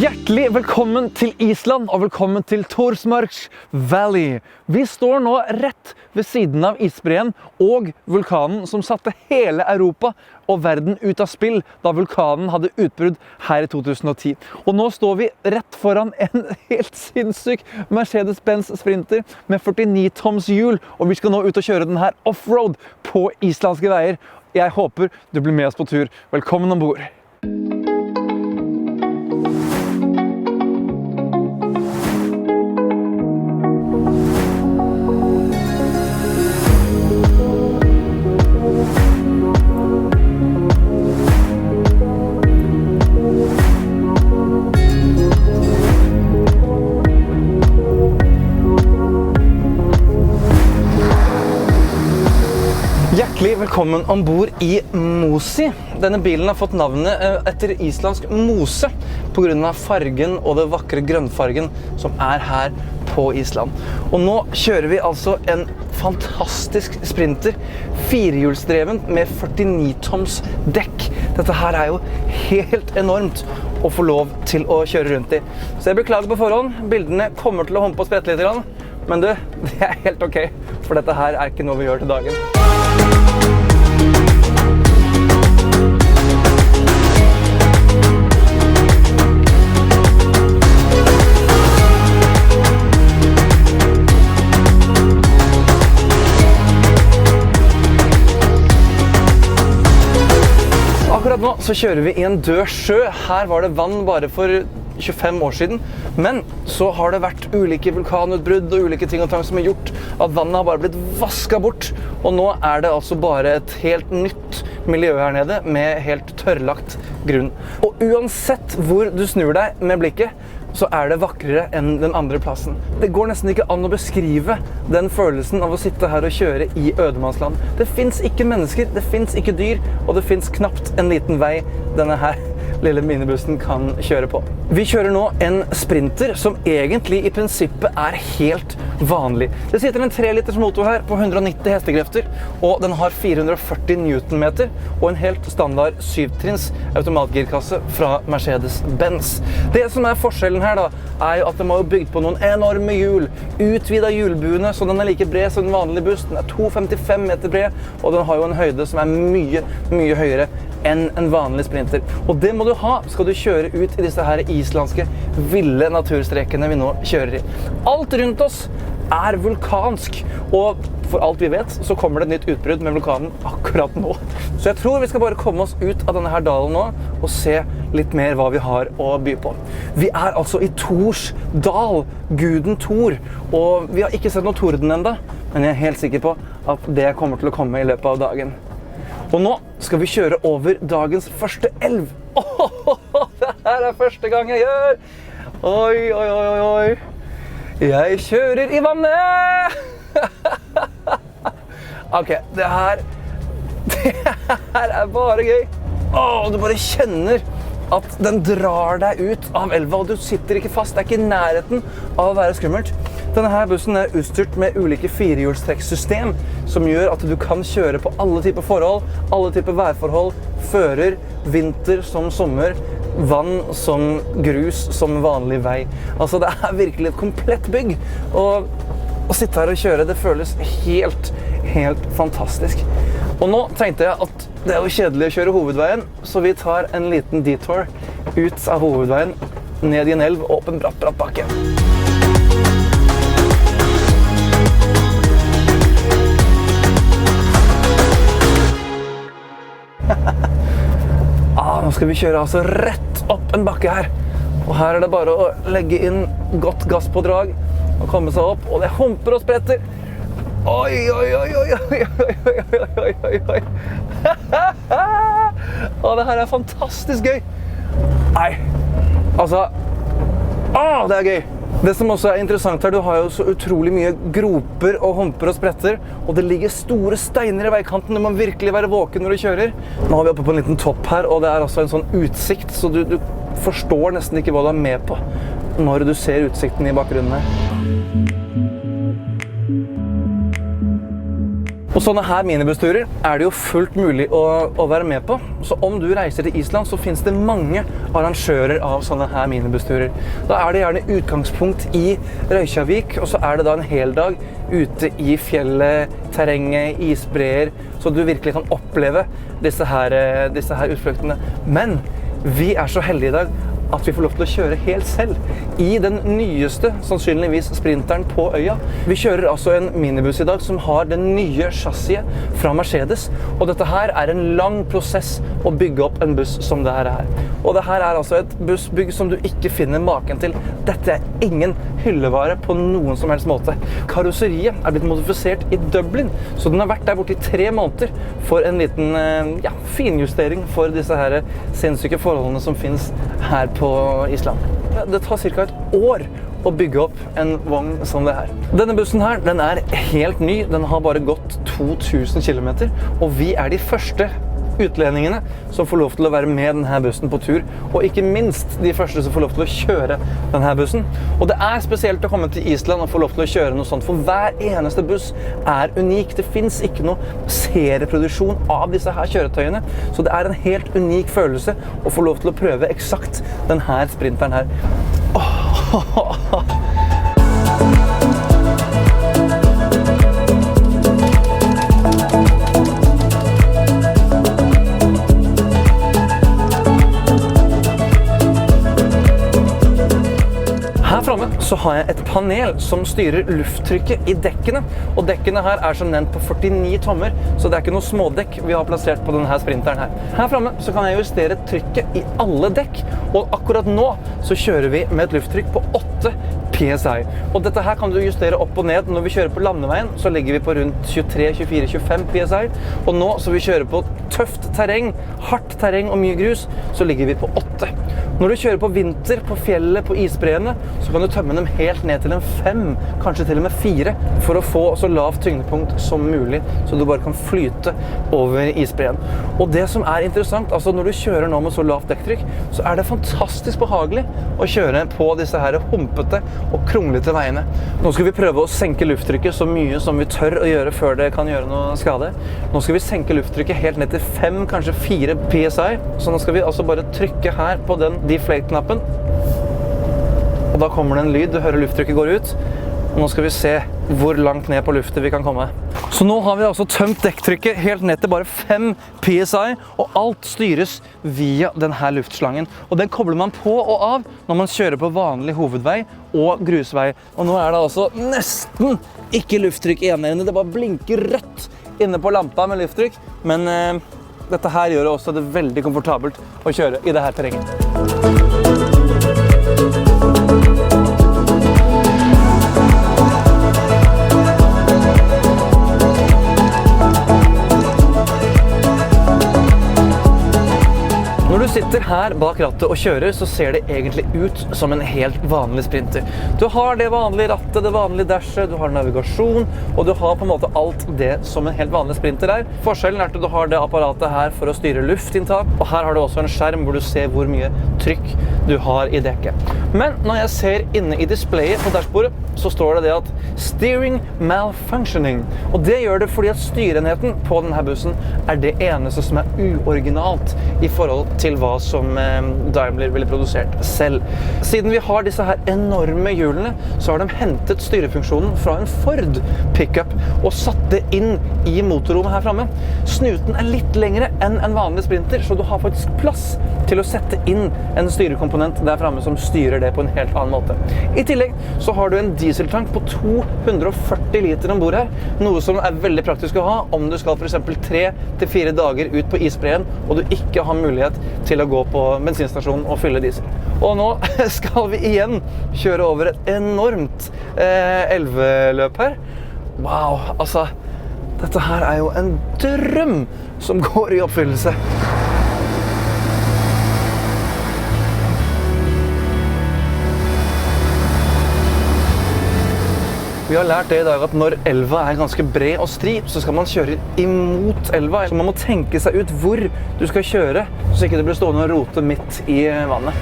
Hjertelig velkommen til Island og velkommen til Thorsmarks Valley. Vi står nå rett ved siden av isbreen og vulkanen som satte hele Europa og verden ut av spill da vulkanen hadde utbrudd her i 2010. Og nå står vi rett foran en helt sinnssyk Mercedes-Benz Sprinter med 49 toms hjul, og vi skal nå ut og kjøre den her offroad på islandske veier. Jeg håper du blir med oss på tur. Velkommen ombord! Hjertelig velkommen ombord i Mosi. Denne bilen har fått navnet etter islandsk mose på grunn av fargen og det vakre grønnfargen som er her på Island. Og nå kjører vi altså en fantastisk sprinter, firehjulsdreven med 49 toms dekk. Dette her er jo helt enormt å få lov til å kjøre rundt i. Så jeg beklager på forhånd, bildene kommer til å humpe og sprette litt, men det er helt ok, for dette her er ikke noe vi gjør til dagen. Akkurat nå så kjører vi i en død sjø. Her var det vann bare for 25 år siden, men så har det vært ulike vulkanutbrudd og ulike ting og tang som har gjort at vannet har bare blitt vasket bort, og nå er det altså bare et helt nytt miljø her nede med helt tørrlagt grunn. Og uansett hvor du snur deg med blikket, så er det vakrere enn den andre plassen. Det går nesten ikke an å beskrive den følelsen av å sitte her og kjøre i ødemannsland. Det finnes ikke mennesker, det finnes ikke dyr, og det finnes knapt en liten vei denne her lille minibussen kan kjøre på. Vi kjører nå en sprinter som egentlig i prinsippet er helt vanlig. Det sitter en 3 liters motor her på 190 hestekrefter, og den har 440 newtonmeter og en helt standard 7-trinns automatgirkasse fra Mercedes-Benz. Det som er forskjellen her da, er jo at de har bygd på noen enorme hjul, utvidet hjulbuene, så den er like bred som en vanlig buss. Den er 2,55 meter bred, og den har jo en høyde som er mye, mye høyere enn en vanlig sprinter. Og det må du ha, skal du kjøre ut i disse her islandske ville naturstrekene vi nå kjører i. Alt rundt oss er vulkansk, og for alt vi vet så kommer det et nytt utbrudd med vulkanen akkurat nå. Så jeg tror vi skal bare komme oss ut av denne her dalen nå og se litt mer hva vi har å by på. Vi er altså i Thors dal, guden Thor, og vi har ikke sett noe torden enda, men jeg er helt sikker på at det kommer til å komme i løpet av dagen. Og nå skal vi kjøre over dagens første elv. Det her er første gang jeg gjør. Oi, oi, oi, oi. Jeg kjører i vannet. Ok, det her er bare gøy. Du bare kjenner at den drar deg ut av elva, og du sitter ikke fast. Det er ikke i nærheten av å være skummelt. Denne her bussen er utstyrt med ulike firehjulstrekksystem som gjør at du kan kjøre på alle typer forhold, alle typer værforhold, fører, vinter som sommer, vann som grus som vanlig vei. Altså det er virkelig et komplett bygg, og å sitte her og kjøre, det føles helt fantastisk. Og nå tenkte jeg at det er jo kjedelig å kjøre hovedveien, så vi tar en liten detour ut av hovedveien, ned i en elv og opp en bratt bakke. Nå skal vi kjøre altså rett opp en bakke her. Og her er det bare å legge inn godt gasspådrag og komme seg opp. Og det humper og spretter. Oi, oi, oi, oi, oi, oi, oi, oi, oi. Det her er fantastisk gøy. Nei, altså, det er gøy. Det som også er interessant her, du har jo så utrolig mye groper og humper og spretter, og det ligger store steiner i veikanten. Du må virkelig være våken når du kjører. Nå er vi oppe på en liten topp her, og det er altså en sånn utsikt, så du forstår nesten ikke hva du er med på når du ser utsikten i bakgrunnen her. Og sånne her minibussturer det jo fullt mulig å være med på. Så om du reiser til Island, så finnes det mange arrangører av sånne her minibussturer. Da det gjerne utgangspunkt i Reykjavik, og så det da en hel dag ute i fjellet, terrenget, isbreer, så du virkelig kan oppleve disse her utfluktene. Men vi så heldige i dag at vi får lov til å kjøre helt selv i den nyeste, sannsynligvis sprinteren på øya. Vi kjører altså en minibuss i dag som har den nye chassiset fra Mercedes, og dette her en lang prosess å bygge opp en buss som det her. Og det her altså et bussbygg som du ikke finner maken til. Dette ingen hyllevare på noen som helst måte. Karosseriet blitt modifisert i Dublin, så den har vært der borte i 3 måneder for en liten finjustering for disse her sinnssyke forholdene som finnes her på Island. Det tar cirka et år å bygge opp en vogn som det her. Denne bussen her, den helt ny. Den har bare gått 2000 kilometer, og vi de første utlendingene som får lov til å være med denne bussen på tur, og ikke minst de første som får lov til å kjøre denne bussen. Og det spesielt å komme til Island og få lov til å kjøre noe sånt, for hver eneste buss unik. Det finnes ikke noe serieproduksjon av disse her kjøretøyene, så det en helt unik følelse å få lov til å prøve eksakt denne sprinteren her. Her fremme så har jeg et panel som styrer lufttrykket i dekkene, og dekkene her som nevnt på 49 tommer, så det ikke noe smådekk vi har plassert på denne sprinteren her. Her fremme så kan jeg justere trykket i alle dekk, og akkurat nå så kjører vi med et lufttrykk på 8 PSI. Og dette her kan du justere opp og ned. Når vi kjører på landeveien så ligger vi på rundt 23, 24, 25 PSI, og nå så vi kjører på tøft terreng, hardt terreng og mye grus, så ligger vi på 8. Når du kjører på vinter, på fjellet, på isbreene, så kan du tømme dem helt ned til en 5, kanskje til og med 4, for å få så lavt tyngdepunkt som mulig, så du bare kan flyte over isbreen. Og det som interessant, altså når du kjører nå med så lavt dekktrykk, så det fantastisk behagelig å kjøre på disse her humpete og kronglete veiene. Nå skal vi prøve å senke lufttrykket så mye som vi tør å gjøre før det kan gjøre noe skade. Nå skal vi senke lufttrykket helt ned til 5, kanskje 4 PSI, så nå skal vi altså bare trykke her på den deflate-knappen, og da kommer det en lyd, du hører lufttrykket går ut, og nå skal vi se hvor langt ned på luftet vi kan komme. Så nå har vi altså tømt dekktrykket helt ned til bare 5 PSI, og alt styres via denne luftslangen. Og den kobler man på og av når man kjører på vanlig hovedvei og grusvei. Og nå det altså nesten ikke lufttrykk igjen her inne, det bare blinker rødt inne på lampa med lufttrykk, men dette her gjør også det veldig komfortabelt å kjøre i dette terrenget. Når du sitter her bak rattet og kjører, så ser det egentlig ut som en helt vanlig sprinter. Du har det vanlige rattet, det vanlige dashet, du har navigasjon, og du har på en måte alt det som en helt vanlig sprinter Forskjellen at du har det apparatet her for å styre luftinntak, og her har du også en skjerm hvor du ser hvor mye trykk du har i dekket. Men når jeg ser inne i displayet på dashbordet, så står det at steering malfunctioning, og det gjør det fordi at styrenheten på denne bussen det eneste som uoriginalt i forhold til hva som Daimler ville produsert selv. Siden vi har disse her enorme hjulene, så har de hentet styrefunksjonen fra en Ford pickup og satt det inn i motorrommet her fremme. Snuten litt lengre enn en vanlig sprinter, så du har faktisk plass til å sette inn en styrekomponent der fremme som styrer det på en helt annen måte. I tillegg så har du en dieseltank på 240 liter ombord her, noe som veldig praktisk å ha om du skal for eksempel 3 til 4 dager ut på isbreen, og du ikke har mulighet til å gå på bensinstasjonen og fylle diesel. Og nå skal vi igjen kjøre over et enormt elveløp her. Wow, altså, dette her jo en drøm som går i oppfyllelse. Vi har lært det i dag at når elva ganske bred og stri, så skal man kjøre imot elva. Så man må tenke seg ut hvor du skal kjøre, så ikke det blir stående og rote midt i vannet.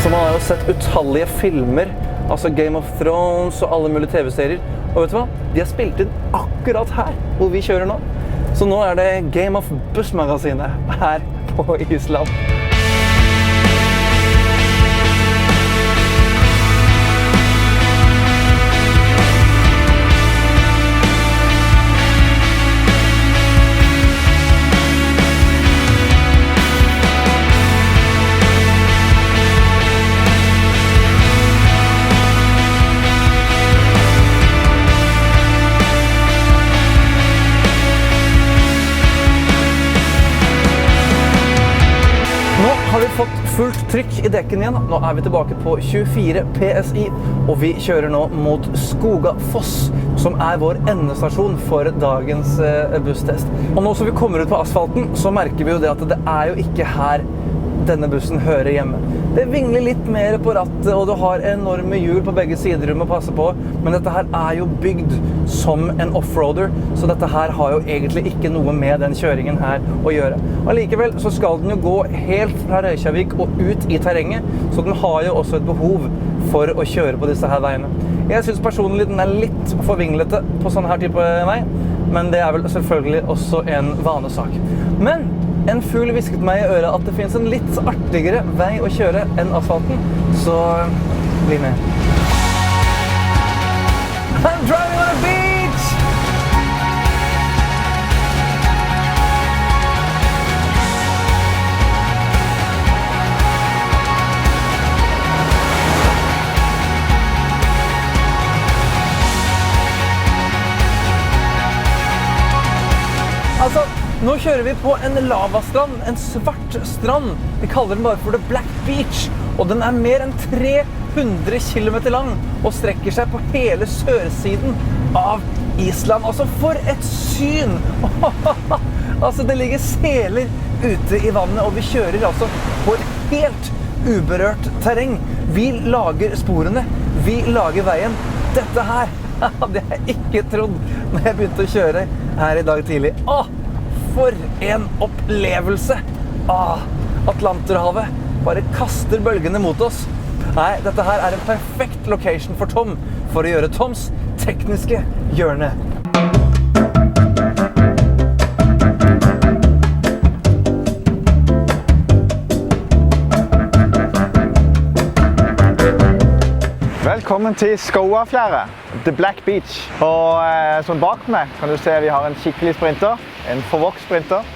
Altså, man har jo sett utallige filmer, altså Game of Thrones og alle mulige TV-serier. Og vet du hva? De har spilt inn akkurat her, hvor vi kjører nå. Så nå er det Game of Buss-magasinet her på Island. Har vi fått fullt trykk I dekken igjen. Nå er vi tilbake på 24 PSI, og vi kjører nå mot Skogafoss, som er vår endestasjon for dagens busstest. Og nå som vi kommer ut på asfalten, så merker vi jo det at det er jo ikke her denne bussen hører hjemme. Det vingler litt mer på rattet, og du har enorme hjul på begge sider du må passe på, men dette her er jo bygd som en offroader, så dette her har jo egentlig ikke noe med den kjøringen her å gjøre. Og likevel så skal den jo gå helt fra Reykjavik og ut I terrenget, så den har jo også et behov for å kjøre på disse her veiene. Jeg synes personlig den er litt for vinglete på sånne her type vei, men det er vel selvfølgelig også en vanesak. Men en fugl hvisket meg I øret at det finnes en litt artigere vei å kjøre enn asfalten, så bli med. I'm driving on a beach! Altså, nå kjører vi på en lavastrand, en svart strand. Vi kaller den bare for The Black Beach, og den er mer enn 300 kilometer lang og strekker seg på hele sørsiden av Island. Altså, for et syn! Altså, det ligger seler ute I vannet, og vi kjører altså på et helt uberørt terreng. Vi lager sporene, vi lager veien. Dette her hadde jeg ikke trodd når jeg begynte å kjøre her I dag tidlig. For en opplevelse! Atlanterhavet bare kaster bølgene mot oss. Nei, dette her er en perfekt location for Tom for å gjøre Toms tekniske hjørne. Velkommen til Skåafjæret, The Black Beach. Og sånn bak meg kan du se vi har en skikkelig sprinter, en forvokst sprinter.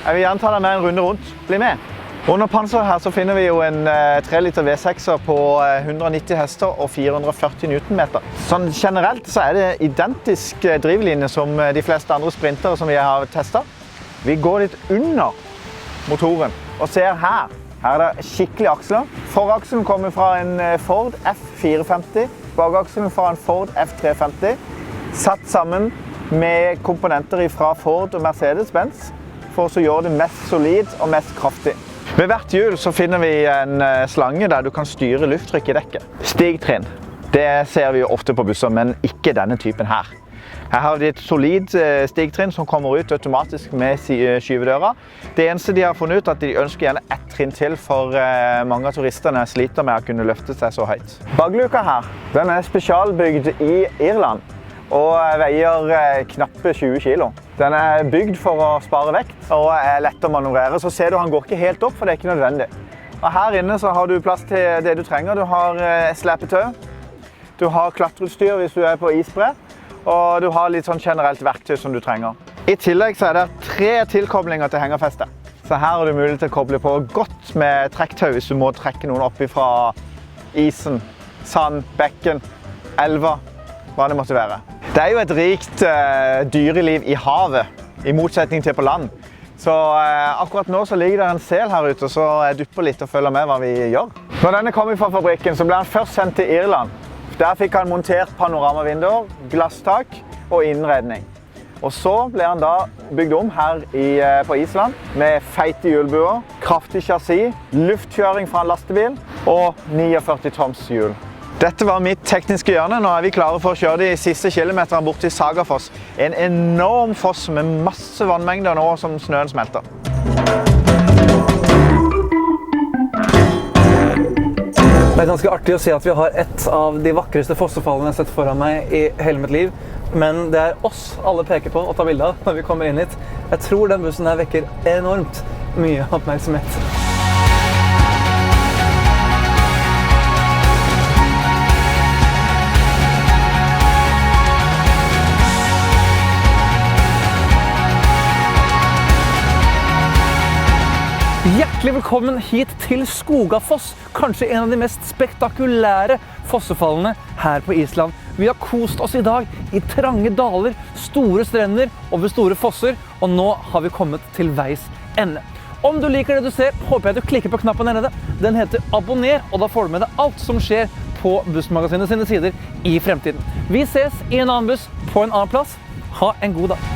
Jeg vil gjerne ta deg med en runde rundt. Bli med! Under panseret her så finner vi jo en 3 liter V6-er på 190 hester og 440 Newtonmeter. Sånn generelt så er det identisk drivlinje som de fleste andre sprintere som vi har testet. Vi går litt under motoren og ser her. Her er det skikkelig aksler. Forakselen kommer fra en Ford F450, bakakselen fra en Ford F350, satt sammen med komponenter fra Ford og Mercedes-Benz for å gjøre det mest solid og mest kraftig. Ved hvert hjul så finner vi en slange der du kan styre lufttrykk I dekket. Stigtrinn, det ser vi jo ofte på busser, men ikke denne typen her. Her har vi et solid stigtrinn som kommer ut automatisk med skyvedøra. Det eneste de har funnet ut er at de ønsker gjerne ett trinn til, for mange av turistene sliter med å kunne løfte seg så høyt. Bagluka her, den er spesialbygd I Irland og veier knappe 20 kilo. Den er bygd for å spare vekt og er lett å manøvrere, så ser du han går ikke helt opp, for det er ikke nødvendig. Og her inne så har du plass til det du trenger. Du har slepetøy, du har klatreutstyr hvis du er på isbre, og du har litt sånn generelt verktøy som du trenger. I tillegg så er det 3 tilkoblinger til hengerfeste. Så her har du mulighet til å koble på godt med trekktøy hvis du må trekke noen opp fra isen, sand, bekken, elva, hva det måtte være. Det er jo et rikt dyreliv I havet, I motsetning til på land. Så akkurat nå så ligger det en sel her ute, så jeg dupper litt og følger med hva vi gjør. Når denne kommer fra fabrikken så ble han først sendt til Irland. Der fikk han montert panoramavinduer, glasstak og innredning. Og så ble han da bygd om her på Island med feite hjulbuer, kraftig chassis, luftkjøring fra en lastebil og 49 toms hjul. Dette var mitt tekniske hjørne. Nå er vi klare for å kjøre de siste kilometerne bort til Sagafoss. En enorm foss med masse vannmengder nå som snøen smelter. Det er ganske artig å se at vi har et av de vakreste fossefallene jeg har sett foran meg i hele mitt liv. Men det er oss alle peker på og tar bilde av når vi kommer inn hit. Jeg tror den bussen her vekker enormt mye oppmerksomhet. Hjertelig velkommen hit til Skogafoss, kanskje en av de mest spektakulære fossefallene her på Island. Vi har kost oss i dag i trange daler, store strender og ved store fosser, og nå har vi kommet til veis ende. Om du liker det du ser, håper jeg du klikker på knappen der nede. Den heter abonner, og da får du med deg alt som skjer på Bussmagasinet sine sider i fremtiden. Vi ses i en annen buss på en annen plass. Ha en god dag.